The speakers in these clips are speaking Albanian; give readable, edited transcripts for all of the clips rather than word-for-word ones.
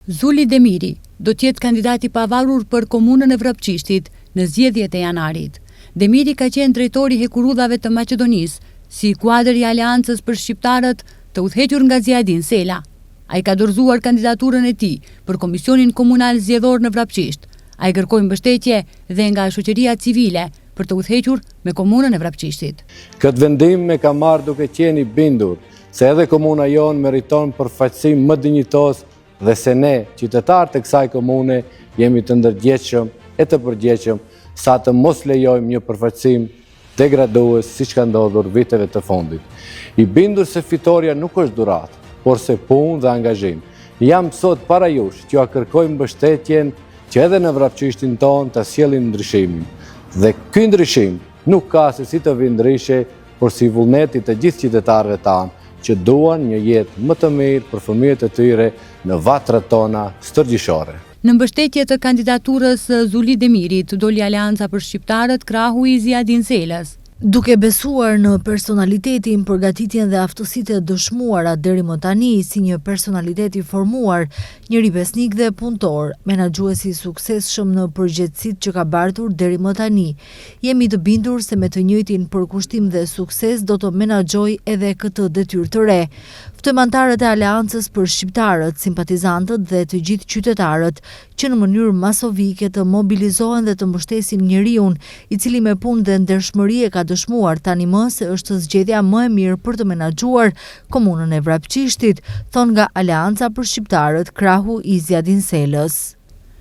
Zuli Demiri do t'jetë kandidati pavarur për komunën e Vrapçishtit në zgjedhjet e janarit. Demiri ka qenë drejtori hekurudhave të Maqedonisë, si kuadër i aleancës për shqiptarët të udhëhequr nga Ziadin Sela. Ai ka dorëzuar kandidaturën e tij për Komisionin Komunal Zgjedhor në Vrapçisht. Ai kërkoi mbështetje dhe nga shoqëria civile për të udhëhequr me komunën e Vrapçishtit. Këtë vendim me ka marrë duke qenë i bindur se edhe komuna jonë meriton përfaqësim më dinjitos dhe se ne, qytetarët e kësaj komune, jemi të ndërgjegjshëm e të përgjegjshëm sa të mos lejojmë një përfaqësim degradues siç ka ndodhur viteve të fundit. I bindur se fitoria nuk është dhuratë, por se punë dhe angazhim. Jam sot para jush që ja kërkoj mbështetjen që edhe në Vrapçishtin tonë të sjellim ndryshimin. Dhe ky ndryshim nuk ka se si të vi ndryshe, por si vullneti të gjithë qytetarëve tanë që duan një jetë më të mirë për fëmijët e tyre në vatrat tona stërgjishore. Në mbështetje të kandidaturës Zuli Demirit doli Aleanca për Shqiptarët krahu i Ziadin Selës. Duke besuar në personalitetin, përgatitjen dhe aftësitë e dëshmuara deri më tani si një personalitet i formuar, njëri besnik dhe punëtor, menaxhues i suksesshëm në përgjegjësitë që ka bartur deri më tani, jemi të bindur se me të njëjtin përkushtim dhe sukses do të menaxhojë edhe këtë detyrë të re. Ftojmë anëtarët e Aleancës për Shqiptarët, simpatizantët dhe të gjithë qytetarët që në mënyrë masovike të mobilizohen dhe të mbështesin njeriun i cili me punë dhe ndershmëri e ka dëshmuar tani më se është zgjedhja më e mirë për të menaxhuar komunën e Vrapçishtit, thon nga Aleanca për Shqiptarët, krahu i Ziadin Selës.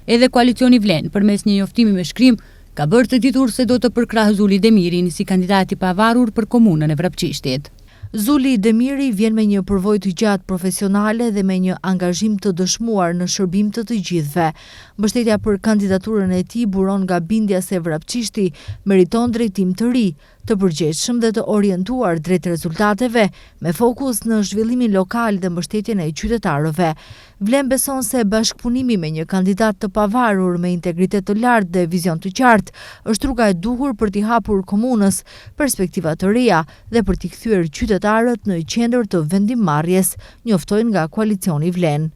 Edhe koalicioni Vlen, përmes një njoftimi me shkrim, ka bërë të ditur se do të përkrahë Zuli Demirin si kandidati pavarur për komunën e Vrapçishtit. Zuli Demiri vjen me një përvojë të gjatë profesionale dhe me një angazhim të dëshmuar në shërbim të të gjithëve. Mbështetja për kandidaturën e tij buron nga bindja se Vrapçishti meriton drejtim të ri, të përgjegjshëm dhe të orientuar drejt rezultateve, me fokus në zhvillimin lokal dhe mbështetjen e qytetarëve. Vlen beson se bashkëpunimi me një kandidat të pavarur me integritet të lartë dhe vizion të qartë është rruga e duhur për t'i hapur komunës perspektiva të reja dhe për t'i kthyer qytetarët në qendër të vendimmarrjes, njoftojnë nga koalicioni Vlen.